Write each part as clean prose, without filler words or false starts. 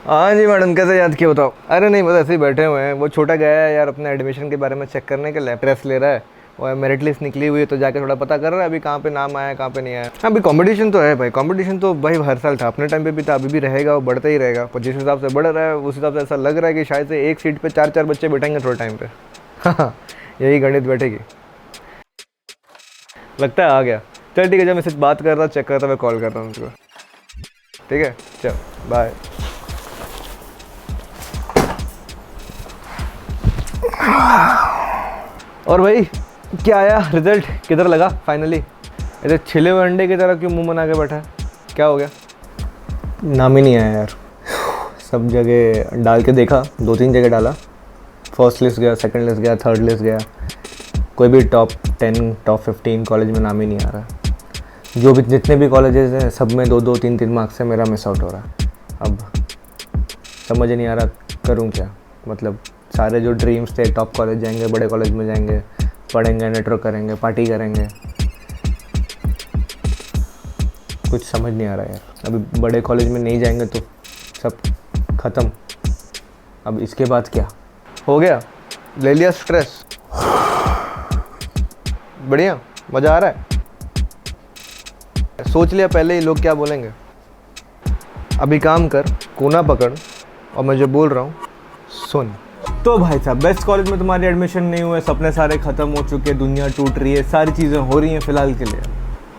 हाँ जी मैडम, कैसे याद किया बताओ। अरे नहीं, बस ऐसे ही बैठे हुए हैं। वो छोटा गया है यार अपने एडमिशन के बारे में चेक करने के लिए, टेस्ट ले रहा है। और मेरिट लिस्ट निकली हुई है तो जाके थोड़ा पता कर रहा है अभी कहाँ पे नाम आया है कहाँ पे नहीं आया। हाँ, अभी कंपटीशन तो है भाई, कंपटीशन तो भाई हर साल था, अपने टाइम पे भी था, अभी भी रहेगा, वो बढ़ता ही रहेगा। पर जिस हिसाब से बढ़ रहा है उस हिसाब से ऐसा लग रहा है कि शायद से एक सीट पे चार चार बच्चे बैठेंगे थोड़े टाइम पे। हाँ, यही गणित बैठेगी लगता है। आ गया, चल ठीक है, जब मैं सिर्फ बात कर रहा चेक कर रहा था, मैं कॉल कर रहा हूँ उसको। ठीक है, चल बाय। और भाई क्या आया रिजल्ट, किधर लगा फाइनली? ऐसे छिले हुए अंडे की तरह क्यों मुंह बना के बैठा है, क्या हो गया? नाम ही नहीं आया यार। सब जगह डाल के देखा, 2-3 जगह डाला, फर्स्ट लिस्ट गया, सेकंड लिस्ट गया, थर्ड लिस्ट गया, कोई भी टॉप 10 टॉप 15 कॉलेज में नाम ही नहीं आ रहा। जो भी जितने भी कॉलेजेस हैं सब में 2-2 3-3 मार्क्स से मेरा मिस आउट हो रहा है। अब समझ नहीं आ रहा करूँ क्या। मतलब सारे जो ड्रीम्स थे, टॉप कॉलेज जाएंगे, बड़े कॉलेज में जाएंगे, पढ़ेंगे, नेटवर्क करेंगे, पार्टी करेंगे, कुछ समझ नहीं आ रहा यार। अभी बड़े कॉलेज में नहीं जाएंगे तो सब ख़त्म। अब इसके बाद क्या हो गया? ले लिया स्ट्रेस, बढ़िया, मज़ा आ रहा है। सोच लिया पहले ही लोग क्या बोलेंगे। अभी काम कर, कोना पकड़, और मैं जो बोल रहा हूँ सुन। तो भाई साहब, बेस्ट कॉलेज में तुम्हारी एडमिशन नहीं हुए, सपने सारे ख़त्म हो चुके, दुनिया टूट रही है, सारी चीज़ें हो रही हैं फ़िलहाल के लिए।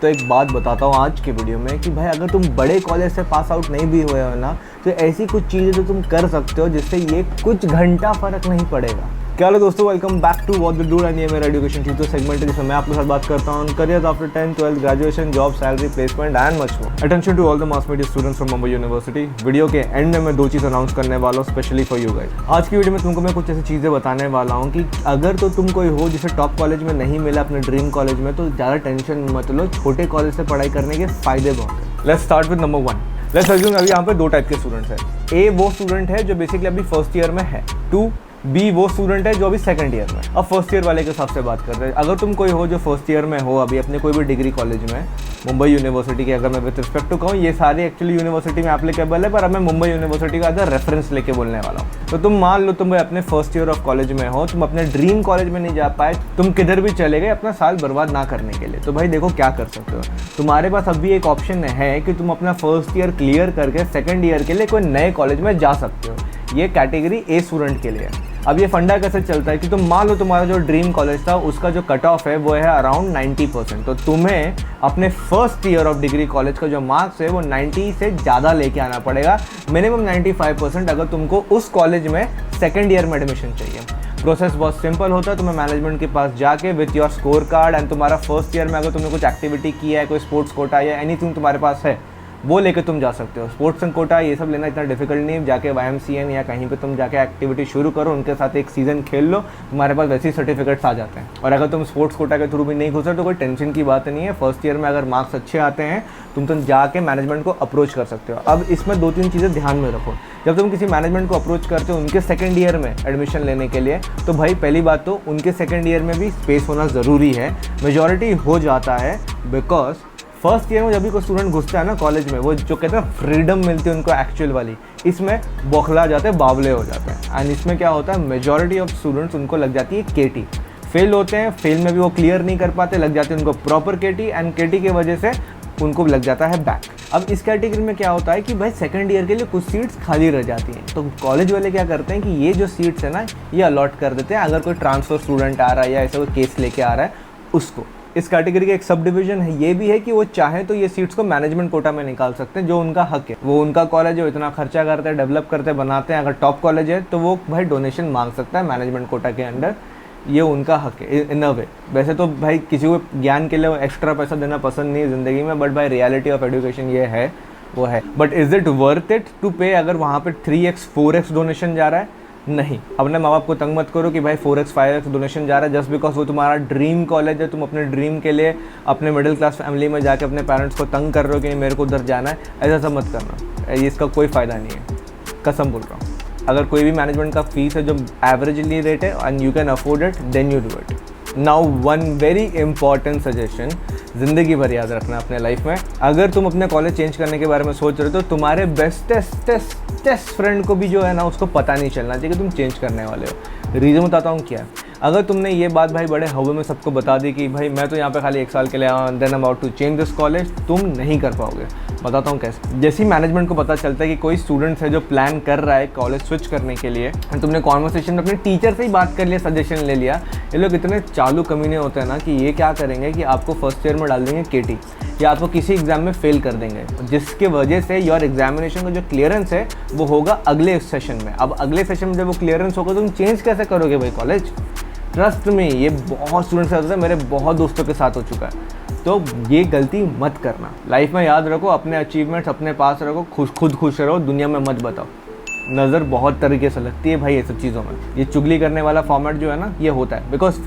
तो एक बात बताता हूँ आज के वीडियो में कि भाई अगर तुम बड़े कॉलेज से पास आउट नहीं भी हुए हो ना, तो ऐसी कुछ चीज़ें तो तुम कर सकते हो जिससे ये कुछ घंटा फ़र्क नहीं पड़ेगा। क्या लो दोस्तों, welcome back to what we do, and ये मेरा एजुकेशन ट्यूटो सेगमेंट है जिसमें मैं आपके साथ बात करता हूँ career after 10th 12th graduation, job, salary, placement and much more. Attention to all the mass media students from Mumbai university. Video के एंड में मैं 2 चीज़ अनाउंस करने वाला हूँ स्पेशली फॉर यू गाइस। आज की वीडियो में तुमको मैं कुछ ऐसी चीज़ें बताने वाला हूँ कि अगर तो तुम कोई हो जिसे टॉप कॉलेज में नहीं मिला अपने ड्रीम कॉलेज में, तो ज़्यादा टेंशन मत लो, छोटे कॉलेज से पढ़ाई करने के फ़ायदे बहुत हैं। Let's start with number 1। Let's assume अभी यहाँ पे 2 टाइप के स्टूडेंट्स हैं। ए वो स्टूडेंट है जो बेसिकली अभी फर्स्ट ईयर में है, 2 बी वो स्टूडेंट है जो अभी सेकंड ईयर में। अब फर्स्ट ईयर वाले के हिसाब से बात कर रहे हैं। अगर तुम कोई हो जो फर्स्ट ईयर में हो अभी अपने कोई भी डिग्री कॉलेज में, मुंबई यूनिवर्सिटी की, अगर मैं विद रिस्पेक्ट टू कहूँ, ये सारी एक्चुअली यूनिवर्सिटी में एप्लीकेबल है, पर अब मैं मुंबई यूनिवर्सिटी का अगर रेफरेंस लेके बोलने वाला हूँ। तो तुम मान लो तुम अपने फर्स्ट ईयर ऑफ कॉलेज में हो, तुम अपने ड्रीम कॉलेज में नहीं जा पाए, तुम किधर भी चले गए अपना साल बर्बाद ना करने के लिए। तो भाई देखो क्या कर सकते हो, तुम्हारे पास अभी एक ऑप्शन है कि तुम अपना फर्स्ट ईयर क्लियर करके सेकेंड ईयर के लिए कोई नए कॉलेज में जा सकते हो। ये कैटेगरी ए स्टूडेंट के लिए है। अब ये फंडा कैसे चलता है कि तुम मान लो तुम्हारा जो ड्रीम कॉलेज था उसका जो कट ऑफ है वो है अराउंड 90%। तो तुम्हें अपने first year of degree college का जो मार्क्स है वो 90 से ज़्यादा लेके आना पड़ेगा, मिनिमम 95%, अगर तुमको उस कॉलेज में सेकेंड ईयर में एडमिशन चाहिए। प्रोसेस बहुत सिंपल होता है। तुम्हें मैनेजमेंट के पास जाके with your score card and तुम्हारा फर्स्ट ईयर में अगर तुमने कुछ एक्टिविटी किया है, कोई स्पोर्ट्स कोटा या एनीथिंग तुम्हारे पास है, वो लेके तुम जा सकते हो। स्पोर्ट्स एंड कोटा ये सब लेना इतना डिफिकल्ट नहीं है। जाके YMCA या कहीं पे तुम जाके एक्टिविटी शुरू करो, उनके साथ एक सीज़न खेल लो, तुम्हारे पास वैसे ही सर्टिफिकेट्स आ जाते हैं। और अगर तुम स्पोर्ट्स कोटा के थ्रू भी नहीं घुसे तो कोई टेंशन की बात नहीं है। फर्स्ट ईयर में अगर मार्क्स अच्छे आते हैं तुम जाके मैनेजमेंट को अप्रोच कर सकते हो। अब इसमें 2-3 चीज़ें ध्यान में रखो। जब तुम किसी मैनेजमेंट को अप्रोच करते हो उनके सेकेंड ईयर में एडमिशन लेने के लिए, तो भाई पहली बात तो उनके सेकेंड ईयर में भी स्पेस होना ज़रूरी है। मेजॉरिटी हो जाता है बिकॉज फर्स्ट ईयर में जब भी कोई स्टूडेंट घुसता है ना कॉलेज में, वो जो कहते हैं फ्रीडम मिलती है उनको एक्चुअल वाली, इसमें बौखला जाते हैं, बावले हो जाते हैं। एंड इसमें क्या होता है, मेजॉरिटी ऑफ स्टूडेंट्स उनको लग जाती है KT, फेल होते हैं, फेल में भी वो क्लियर नहीं कर पाते, लग जाते हैं उनको प्रॉपर KT, एंड KT की वजह से उनको लग जाता है बैक। अब इस कैटेगरी में क्या होता है कि भाई सेकंड ईयर के लिए कुछ सीट्स खाली रह जाती हैं, तो कॉलेज वाले क्या करते हैं कि ये जो सीट्स है ना ये अलॉट कर देते हैं। अगर कोई ट्रांसफ़र स्टूडेंट आ रहा है या ऐसा कोई केस लेके आ रहा है उसको। इस कैटेगरी का एक सब डिवीजन है ये भी है कि वो चाहें तो ये सीट्स को मैनेजमेंट कोटा में निकाल सकते हैं, जो उनका हक है। वो उनका कॉलेज है, वो इतना खर्चा करते हैं, डेवलप करते हैं, बनाते हैं। अगर टॉप कॉलेज है तो वो भाई डोनेशन मांग सकता है मैनेजमेंट कोटा के अंडर, ये उनका हक है इन अ वे। वैसे तो भाई किसी को ज्ञान के लिए एक्स्ट्रा पैसा देना पसंद नहीं है ज़िंदगी में, बट भाई रियलिटी ऑफ एजुकेशन ये है वो है। But is it worth it to pay अगर वहाँ पे 3x 4x डोनेशन जा रहा है? नहीं। अपने माँ बाप को तंग मत करो कि भाई 4x 5x डोनेशन जा रहा है जस्ट बिकॉज वो तुम्हारा ड्रीम कॉलेज है। तुम अपने ड्रीम के लिए अपने मिडिल क्लास फैमिली में जाके अपने पेरेंट्स को तंग कर रहे हो कि मेरे को उधर जाना है, ऐसा सब मत करना। इसका कोई फ़ायदा नहीं है, कसम बोल रहा हूँ। अगर कोई भी मैनेजमेंट का फीस है जो एवरेजली रेट है and you can afford it, then you do it. Now one very important suggestion, ज़िंदगी भर याद रखना अपने लाइफ में, अगर तुम अपने कॉलेज चेंज करने के बारे में सोच रहे हो तो तुम्हारे बेस्टेस्ट बेस्टेस्ट फ्रेंड को भी जो है ना उसको पता नहीं चलना चाहिए कि तुम चेंज करने वाले हो। रीज़न बताता हूँ क्या है। अगर तुमने ये बात भाई बड़े हवा में सबको बता दी कि भाई मैं तो यहाँ पे खाली 1 साल के लिए आया, then about to change this college, तुम नहीं कर पाओगे। बताता हूँ कैसे। जैसे ही मैनेजमेंट को पता चलता है कि कोई स्टूडेंट है जो प्लान कर रहा है कॉलेज स्विच करने के लिए, और तुमने कॉन्वर्सेशन में अपने टीचर से ही बात कर लिया, सजेशन ले लिया, ये लोग इतने चालू कमीने होते हैं ना कि ये क्या करेंगे कि आपको फर्स्ट ईयर में डाल देंगे केटी, या आपको किसी एग्जाम में फेल कर देंगे, जिसके वजह से योर एग्जामिनेशन का जो क्लियरेंस है वो होगा अगले सेशन में। अब अगले सेशन में जब वो क्लियरेंस होगा तुम चेंज कैसे करोगे भाई कॉलेज। ट्रस्ट में ये बहुत स्टूडेंट्स के साथ होता है, मेरे बहुत दोस्तों के साथ हो चुका है। तो ये गलती मत करना। लाइफ में याद रखो, अपने अचीवमेंट्स अपने पास रखो, खुद खुश रहो, दुनिया में मत बताओ। नज़र बहुत तरीके से लगती है भाई ये सब चीज़ों में। ये चुगली करने वाला फॉर्मेट जो है ना ये होता है, बिकॉज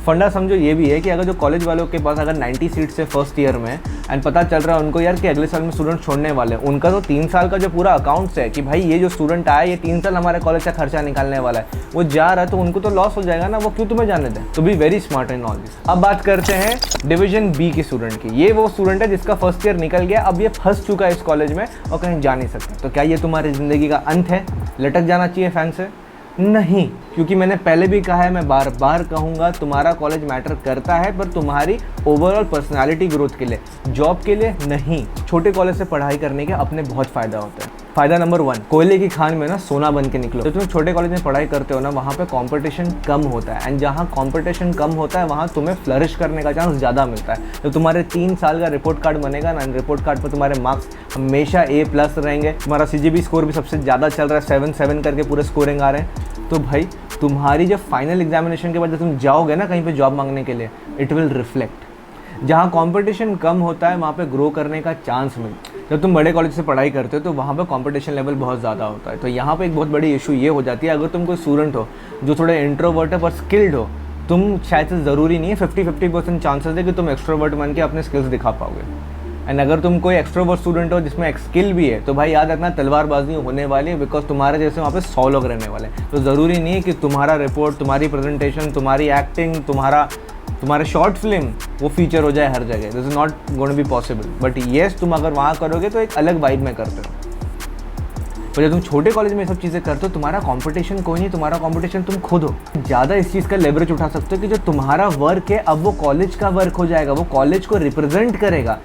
फंडा समझो ये भी है कि अगर जो कॉलेज वालों के पास अगर 90 सीट्स है फर्स्ट ईयर में, एंड पता चल रहा है उनको यार कि अगले साल में स्टूडेंट छोड़ने वाले हैं, उनका तो 3 साल का जो पूरा अकाउंट्स है कि भाई ये जो स्टूडेंट आया ये 3 साल हमारे कॉलेज का खर्चा निकालने वाला है, वो जा रहा है तो उनको तो लॉस हो जाएगा ना, वो क्यों तुम्हें जाने दें। तो be very smart in all this. अब बात करते हैं डिवीजन बी के स्टूडेंट की। ये वो स्टूडेंट है जिसका फर्स्ट ईयर निकल गया, अब ये फंस चुका है इस कॉलेज में और कहीं जा नहीं सकता। तो क्या ये तुम्हारी ज़िंदगी का अंत है, लटक जाना चाहिए फैन से? नहीं, क्योंकि मैंने पहले भी कहा है, मैं बार बार कहूँगा, तुम्हारा कॉलेज मैटर करता है पर तुम्हारी ओवरऑल पर्सनालिटी ग्रोथ के लिए, जॉब के लिए नहीं। छोटे कॉलेज से पढ़ाई करने के अपने बहुत फ़ायदा होता है। फ़ायदा नंबर 1, कोयले की खान में ना सोना बन के निकलो। तो तुम छोटे कॉलेज में पढ़ाई करते हो ना, वहाँ पे कंपटीशन कम होता है, एंड जहाँ कंपटीशन कम होता है वहाँ तुम्हें फ्लरिश करने का चांस ज़्यादा मिलता है। तो तुम्हारे 3 साल का रिपोर्ट कार्ड बनेगा ना, रिपोर्ट कार्ड पर तुम्हारे मार्क्स हमेशा A+ रहेंगे। तुम्हारा CGP स्कोर भी सबसे ज़्यादा चल रहा है, 7 करके पूरे स्कोरिंग आ रहे हैं। तो भाई तुम्हारी जब फाइनल एग्जामिनेशन के बाद जब तुम जाओगे ना कहीं पे जॉब मांगने के लिए, इट विल रिफ्लेक्ट। जहाँ कंपटीशन कम होता है वहाँ पे ग्रो करने का चांस मिलता है। जब तुम बड़े कॉलेज से पढ़ाई करते हो तो वहाँ पे कंपटीशन लेवल बहुत ज़्यादा होता है। तो यहाँ पे एक बहुत बड़ी इशू ये हो जाती है, अगर तुम कोई स्टूडेंट हो जो थोड़े इंट्रोवर्ट है पर स्किल्ड हो, तुम शायद से ज़रूरी नहीं है 50-50% चांसेस है कि तुम एक्सट्रोवर्ट बन के अपने स्किल्स दिखा पाओगे। एंड अगर तुम कोई एक्सट्रोवर्ट स्टूडेंट हो जिसमें एक स्किल भी है, तो भाई याद रखना तलवारबाजी होने वाली है, बिकॉज तुम्हारे जैसे वहाँ पे 100 लोग रहने वाले हैं। तो ज़रूरी नहीं है कि तुम्हारा रिपोर्ट, तुम्हारी प्रेजेंटेशन, तुम्हारी एक्टिंग, तुम्हारे शॉर्ट फिल्म वो फीचर हो जाए हर जगह। This is not going to be possible. But yes, तुम अगर वहाँ करोगे तो एक अलग वाइब में करते हो। तो जब तुम छोटे कॉलेज में ये सब चीज़ें करते हो, तुम्हारा कंपटीशन कोई नहीं, तुम्हारा कंपटीशन तुम खुद हो। ज़्यादा इस चीज़ का लेवरेज उठा सकते हो कि जो तुम्हारा वर्क है अब वो कॉलेज का वर्क हो जाएगा, वो कॉलेज को रिप्रेजेंट करेगा।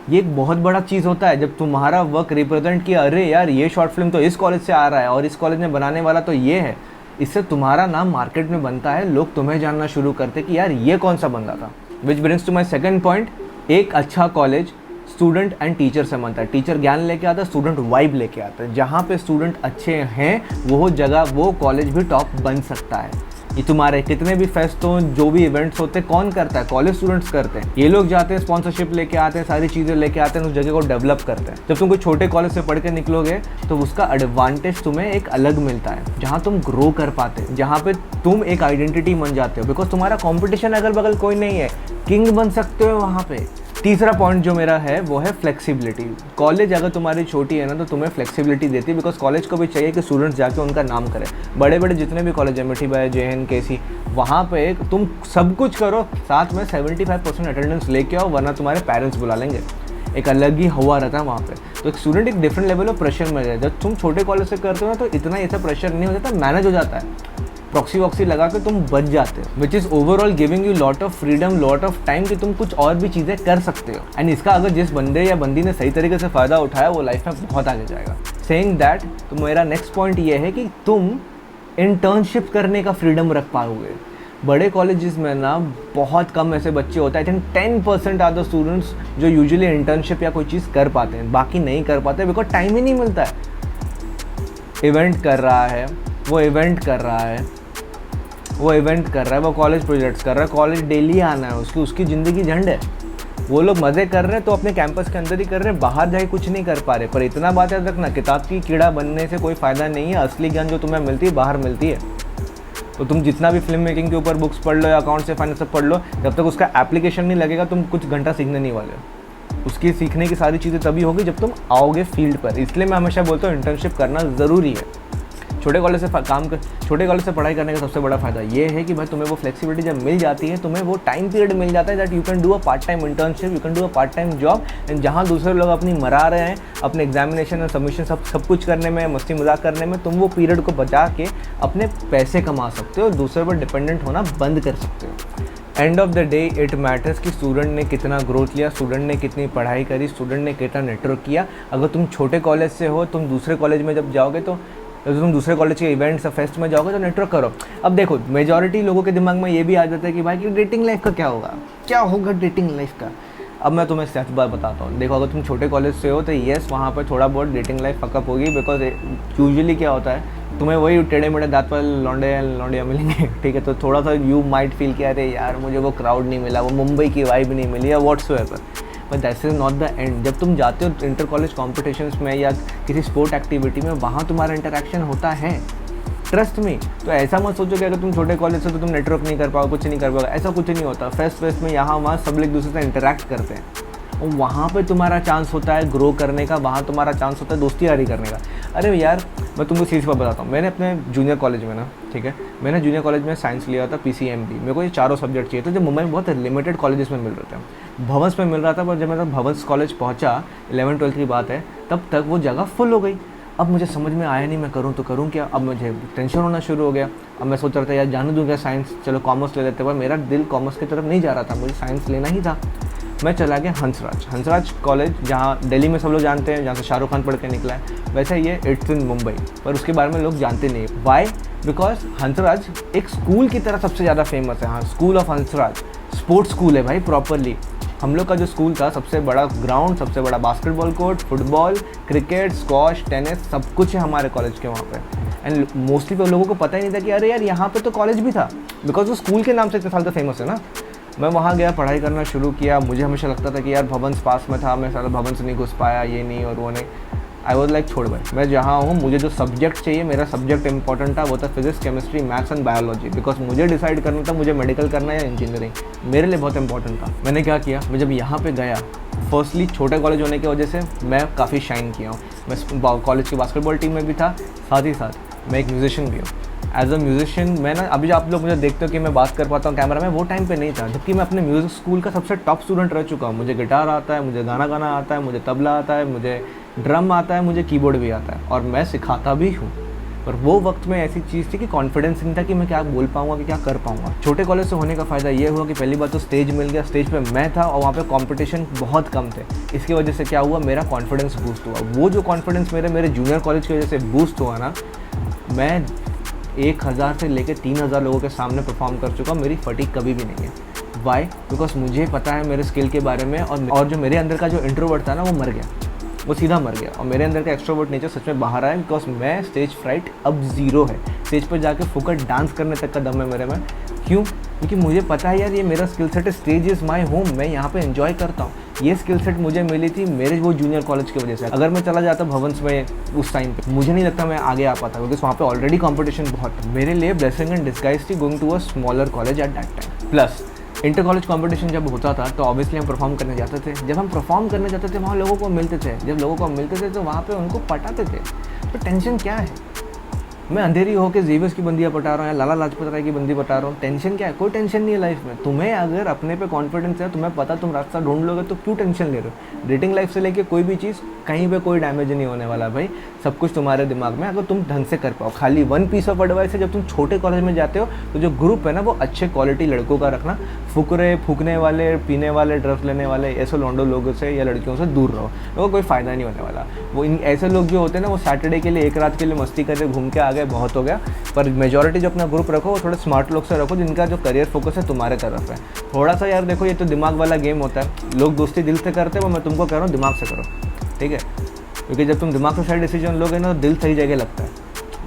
ये एक बहुत बड़ा चीज़ होता है जब तुम्हारा वर्क रिप्रेजेंट किया, अरे यार ये शॉर्ट फिल्म तो इस कॉलेज से आ रहा है और इस कॉलेज में बनाने वाला तो ये है। इससे तुम्हारा नाम मार्केट में बनता है, लोग तुम्हें जानना शुरू करते कि यार ये कौन सा बंदा था। Which brings to my second point, एक अच्छा कॉलेज स्टूडेंट एंड टीचर से बनता है। टीचर ज्ञान लेके आता है, स्टूडेंट वाइब लेके आता है। जहाँ पे स्टूडेंट अच्छे हैं वो जगह, वो कॉलेज भी टॉप बन सकता है। ये तुम्हारे कितने भी फेस्ट हो, जो भी इवेंट्स होते हैं, कौन करता है? कॉलेज स्टूडेंट्स करते हैं। ये लोग जाते हैं, स्पॉन्सरशिप लेके आते हैं, सारी चीज़ें लेके आते हैं, उस जगह को डेवलप करते हैं। जब तुम कोई छोटे कॉलेज से पढ़ के निकलोगे तो उसका एडवांटेज तुम्हें एक अलग मिलता है, जहाँ तुम ग्रो कर पाते, जहाँ पे तुम एक आइडेंटिटी बन जाते हो, बिकॉज तुम्हारा कॉम्पिटिशन अगल बगल कोई नहीं है, किंग बन सकते हो वहाँ पे। तीसरा पॉइंट जो मेरा है वो है फ्लेक्सिबिलिटी। कॉलेज अगर तुम्हारी छोटी है ना तो तुम्हें फ्लेक्सिबिलिटी देती है, बिकॉज कॉलेज को भी चाहिए कि स्टूडेंट्स जाके उनका नाम करें। बड़े बड़े जितने भी कॉलेज है, मिठीबाई, JN, KC, वहाँ पे तुम सब कुछ करो, साथ में 75% अटेंडेंस लेके आओ, वरना तुम्हारे पेरेंट्स बुला लेंगे। एक अलग ही हवा रहता है वहाँ पे। तो एक स्टूडेंट एक डिफरेंट लेवल ऑफ प्रेशर में है। जब तुम छोटे कॉलेज से करते हो ना तो इतना ऐसा प्रेशर नहीं हो जाता, मैनेज हो जाता है। प्रॉक्सी वॉक्सी लगा के तुम बच जाते हो, which is overall giving you lot of freedom, lot of time कि तुम कुछ और भी चीज़ें कर सकते हो। एंड इसका अगर जिस बंदे या बंदी ने सही तरीके से फ़ायदा उठाया वो लाइफ में बहुत आगे जाएगा। सेइंग दैट, तो मेरा नेक्स्ट पॉइंट ये है कि तुम इंटर्नशिप करने का फ्रीडम रख पाओगे। बड़े कॉलेजेस में ना बहुत कम ऐसे बच्चे होते हैं, I think 10% are the students जो यूजुअली इंटर्नशिप या कोई चीज़ कर पाते हैं, बाकी नहीं कर पाते बिकॉज टाइम ही नहीं मिलता है। इवेंट कर रहा है, वो इवेंट कर रहा है, वो इवेंट कर रहा है, वो कॉलेज प्रोजेक्ट्स कर रहा है, कॉलेज डेली आना है, उसकी ज़िंदगी झंड है। वो लोग मज़े कर रहे हैं तो अपने कैंपस के अंदर ही कर रहे हैं, बाहर जाके कुछ नहीं कर पा रहे। पर इतना बात याद रखना, किताब की कीड़ा बनने से कोई फ़ायदा नहीं है। असली ज्ञान जो तुम्हें मिलती है बाहर मिलती है। तो तुम जितना भी फिल्म मेकिंग के ऊपर बुक्स पढ़ लो या अकाउंट से फाइनेंस से पढ़ लो, जब तक उसका एप्लीकेशन नहीं लगेगा तुम कुछ घंटा सीखने नहीं वाले। उसकी सीखने की सारी चीज़ें तभी होगी जब तुम आओगे फील्ड पर। इसलिए मैं हमेशा बोलता हूँ इंटर्नशिप करना ज़रूरी है। छोटे कॉलेज से पढ़ाई करने का सबसे बड़ा फ़ायदा ये है कि भाई तुम्हें वो फ्लेक्सिबिलिटी जब मिल जाती है, तुम्हें वो टाइम पीरियड मिल जाता है that you can do a part time internship, you can do a part time job. And जहाँ दूसरे लोग अपनी मरा रहे हैं अपने एग्जामिनेशन और सबमिशन सब कुछ करने में, मस्ती मजाक करने में, तुम वो पीरियड को बचा के अपने पैसे कमा सकते हो, दूसरे पर डिपेंडेंट होना बंद कर सकते हो। End of the day it matters कि स्टूडेंट ने कितना ग्रोथ लिया, स्टूडेंट ने कितनी पढ़ाई करी, स्टूडेंट ने कितना नेटवर्क किया। अगर तुम छोटे कॉलेज से हो, तुम दूसरे कॉलेज में जब जाओगे तो तुम दूसरे कॉलेज के इवेंट्स या फेस्ट में जाओगे तो नेटवर्क करो। अब देखो मेजॉरिटी लोगों के दिमाग में ये भी आ जाता है कि भाई कि डेटिंग लाइफ का क्या होगा डेटिंग लाइफ का। अब मैं तुम्हें सच बात बताता हूँ, देखो अगर तुम छोटे कॉलेज से हो तो येस वहाँ पर थोड़ा बहुत डेटिंग लाइफ फकअप होगी, बिकॉज यूजुअली क्या होता है तुम्हें वही टेढ़े मेढ़े दांत पर लौंडिया मिलेंगे, ठीक है। तो थोड़ा सा यू माइट फील कि अरे यार मुझे वो क्राउड नहीं मिला, वो मुंबई की वाइब नहीं मिली या whatsoever, but that's is not the end. जब तुम जाते हो इंटर कॉलेज कॉम्पिटिशन्स में या किसी स्पोर्ट एक्टिविटी में, वहाँ तुम्हारा इंटरेक्शन होता है, ट्रस्ट में। तो ऐसा मत सोचो कि अगर तुम छोटे कॉलेज से तो तुम नेटवर्क नहीं कर पाओ, कुछ नहीं कर पाओगे, ऐसा कुछ नहीं होता। फेस्ट में यहाँ वहाँ सब एक दूसरे से इंटरेक्ट करते हैं और वहाँ पे तुम्हारा चांस होता है ग्रो करने का, वहाँ तुम्हारा चांस होता है दोस्ती यारी करने का। अरे यार मैं तुमको चीज़ पर बताता हूँ, मैंने अपने जूनियर कॉलेज में ना, ठीक है, मैंने जूनियर कॉलेज में साइंस लिया था PCMB। मेरे को ये चारों सब्जेक्ट चाहिए थे जो मुंबई में बहुत लिमिटेड कॉलेजेस में मिल रहे थे। भवंस में मिल रहा था, पर जब मैं भवंस कॉलेज पहुँचा 11th-12th की बात है, तब तक वो जगह फुल हो गई। अब मुझे समझ में आया नहीं मैं करूँ तो करूँ क्या। अब मुझे टेंशन होना शुरू हो गया। अब मैं सोच रहा था यार जाने दूँ क्या साइंस, चलो कॉमर्स ले लेते, पर मेरा दिल कॉमर्स की तरफ नहीं जा रहा था, मुझे साइंस लेना ही था। मैं चला गया हंसराज कॉलेज, जहाँ दिल्ली में सब लोग जानते हैं, जहाँ से शाहरुख खान पढ़ के निकला है। वैसे ये इट्स इन मुंबई, पर उसके बारे में लोग जानते नहीं। वाई? बिकॉज हंसराज एक स्कूल की तरह सबसे ज़्यादा फेमस है। हाँ, school of Hansraj sports school है भाई प्रॉपरली। हम लोग का जो स्कूल था, सबसे बड़ा ग्राउंड, सबसे बड़ा basketball court, football, cricket, squash, tennis, सब कुछ है हमारे कॉलेज के वहाँ पे। एंड मोस्टली तो लोगों को पता ही नहीं था कि अरे यार यहाँ पे तो कॉलेज भी था, बिकॉज वो स्कूल के नाम से इतने साल से फेमस है ना। मैं वहाँ गया, पढ़ाई करना शुरू किया। मुझे हमेशा लगता था कि यार भवंस पास में था, मैं सारा भवंस नहीं घुस पाया, ये नहीं और वो नहीं। आई वॉज लाइक छोड़ भाई, मैं जहाँ हूँ मुझे जो सब्जेक्ट चाहिए, मेरा सब्जेक्ट इंपॉर्टेंट था, वो था physics, chemistry, maths and biology. Because मुझे डिसाइड करना था मुझे मेडिकल करना है या इंजीनियरिंग, मेरे लिए बहुत इंपॉर्टेंट था। मैंने क्या किया, मैं जब यहाँ पे गया, फर्स्टली छोटे कॉलेज होने की वजह से मैं काफ़ी शाइन किया हूँ। मैं कॉलेज की बास्केटबॉल टीम में भी था, साथ ही साथ मैं एक म्यूजिशियन भी हूँ। एज अ म्यूजिशियन मैं ना, अभी जो आप लोग मुझे देखते हो कि मैं बात कर पाता हूँ कैमरा में, वो टाइम पे नहीं था, जबकि मैं अपने म्यूज़िक स्कूल का सबसे टॉप स्टूडेंट रह चुका हूँ। मुझे गिटार आता है, मुझे गाना गाना आता है, मुझे तबला आता है, मुझे ड्रम आता है, मुझे कीबोर्ड भी आता है और मैं सिखाता भी हूँ। पर वो वक्त में ऐसी चीज़ थी कि कॉन्फिडेंस नहीं था कि मैं क्या बोल पाऊँगा, कि क्या कर पाऊँगा। छोटे कॉलेज से होने का फ़ायदा ये हुआ कि पहली बार तो स्टेज मिल गया, स्टेज पे मैं था और वहाँ पे कंपटीशन बहुत कम थे। इसकी वजह से क्या हुआ, मेरा कॉन्फिडेंस बूस्ट हुआ। वो जो कॉन्फिडेंस मेरे जूनियर कॉलेज की वजह से बूस्ट हुआ ना, मैं 1000 से लेकर 3000 लोगों के सामने परफॉर्म कर चुका हूँ। मेरी फटीग कभी भी नहीं है। वाई? बिकॉज मुझे पता है मेरे स्किल के बारे में, और जो मेरे अंदर का जो इंट्रोवर्ट था ना, वो मर गया, वो सीधा मर गया। और मेरे अंदर का एक्सट्रोवर्ट नेचर सच में बाहर आया, बिकॉज मैं स्टेज फ्राइट अब ज़ीरो है। स्टेज पर जाके फुकट डांस करने तक का दम है मेरे में। क्यों? क्योंकि मुझे पता है यार ये मेरा स्किल सेट है, स्टेज इज़ माई होम, मैं यहाँ पे एंजॉय करता हूँ। ये स्किल सेट मुझे मिली थी मेरे वो जूनियर कॉलेज की वजह से। अगर मैं चला जाता भवंस में उस टाइम पे, मुझे नहीं लगता मैं आगे आ पाता, क्योंकि वहाँ पे ऑलरेडी कंपटीशन बहुत है। मेरे लिए ब्लेसिंग एंड डिस्गाइज थी going to a smaller college at that time. Plus inter college competition जब होता था तो ऑब्वियसली हम परफॉर्म करने जाते थे। जब हम परफॉर्म करने जाते थे वहाँ लोगों को मिलते थे, जब लोगों को मिलते थे तो वहाँ पे उनको पटाते थे। तो टेंशन क्या है? मैं अंधेरी होकर जेवियर्स की बंदियाँ पटा रहा हूँ या लाला लाजपत राय की बंदी पटा रहा हूँ, टेंशन क्या है? कोई टेंशन नहीं है लाइफ में। तुम्हें अगर अपने पे कॉन्फिडेंस है, तुम्हें पता तुम रास्ता ढूंढ लोगे, तो क्यों टेंशन ले रहे हो? डेटिंग लाइफ से लेके कोई भी चीज़, कहीं पे कोई डैमेज नहीं होने वाला भाई। सब कुछ तुम्हारे दिमाग में, अगर तुम ढंग से कर पाओ। खाली वन पीस ऑफ एडवाइस है, जब तुम छोटे कॉलेज में जाते हो तो जो ग्रुप है ना, वो अच्छे क्वालिटी लड़कों का रखना। फुकरे, फूकने वाले, पीने वाले, ड्रग्स लेने वाले, ऐसे लॉन्डो लोगों से या लड़कियों से दूर रहो, वो कोई फ़ायदा नहीं होने वाला। वो इन ऐसे लोग जो होते हैं ना, वो सैटरडे के लिए एक रात के लिए मस्ती करके घूम के आ गए, बहुत हो गया। पर मेजॉरिटी जो अपना ग्रुप रखो वो थोड़े स्मार्ट लोग से रखो, जिनका जो करियर फोकस है तुम्हारे तरफ है। थोड़ा सा यार देखो, ये तो दिमाग वाला गेम होता है। लोग दोस्ती दिल से करते हैं, वो मैं तुमको कह रहा हूँ दिमाग से करो, ठीक है? क्योंकि जब तुम दिमाग से सही डिसीजन लोगे ना, तो दिल सही जगह लगता है।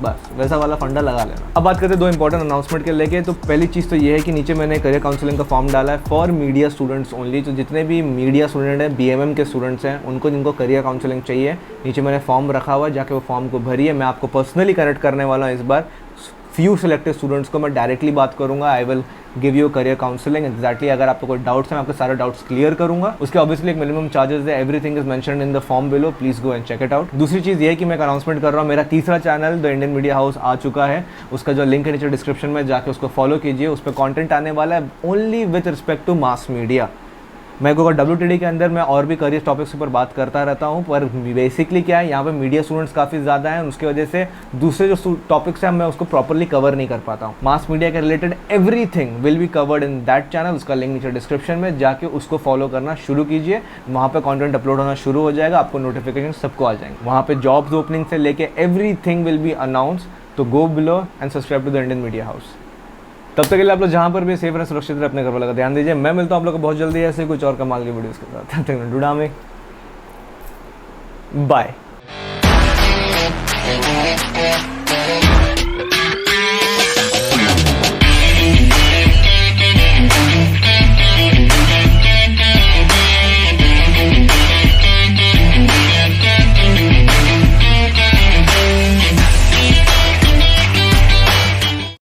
बस वैसा वाला फंडा लगा लेना। अब बात करते हैं दो इंपॉर्टेंट अनाउंसमेंट के लेके। तो पहली चीज़ तो ये है कि नीचे मैंने करियर काउंसलिंग का फॉर्म डाला है फॉर मीडिया स्टूडेंट्स ओनली। तो जितने भी मीडिया स्टूडेंट हैं, BMM के स्टूडेंट्स हैं, उनको जिनको करियर काउंसलिंग चाहिए, नीचे मैंने फॉर्म रखा हुआ है, जाके वो फॉर्म को भरिए। मैं आपको पर्सनली कनेक्ट करने वाला हूँ इस बार फ्यू सिलेक्टेड स्टूडेंट्स को मैं डायरेक्टली बात करूंगा। I will give you career counselling exactly. अगर आपको कोई डाउट्स हैं, मैं आपके सारे डाउट्स क्लियर करूंगा। उसके ऑब्वियसली एक मिनिमम चार्जेस है, everything is mentioned in the form below, please go and check it out. दूसरी चीज़ ये है कि मैं एक अनाउंसमेंट कर रहा हूँ, मेरा तीसरा channel the Indian media house आ चुका है। उसका जो लिंक है नीचे डिस्क्रिप्शन में, जाके उसको फॉलो कीजिए। उस पर कॉन्टेंट आने वाला है only with respect to mass media. मैं को WTD के अंदर मैं और भी करियर टॉपिक्स के ऊपर बात करता रहता हूँ, पर बेसिकली क्या है, यहाँ पे मीडिया स्टूडेंट्स काफ़ी ज़्यादा हैं, उसकी वजह से दूसरे जो टॉपिक्स हैं मैं उसको प्रॉपरली कवर नहीं कर पाता हूँ। मास मीडिया के related everything will be covered in that channel. उसका लिंक नीचे डिस्क्रिप्शन में, जाके उसको फॉलो करना शुरू कीजिए। वहाँ पे कंटेंट अपलोड होना शुरू हो जाएगा, आपको नोटिफिकेशन सबको आ जाएंगे। वहाँ पे जॉब्स ओपनिंग से लेके एवरीथिंग विल बी अनाउंस। तो go below and subscribe to the Indian media house. तब तक के लिए आप लोग जहाँ पर भी सेफ रहे, सुरक्षित रहे, अपने घर वालों का ध्यान दीजिए। मैं मिलता हूँ आप लोग को बहुत जल्दी ऐसे कुछ और कमाल की वीडियोस के साथ। डूडा में बाय।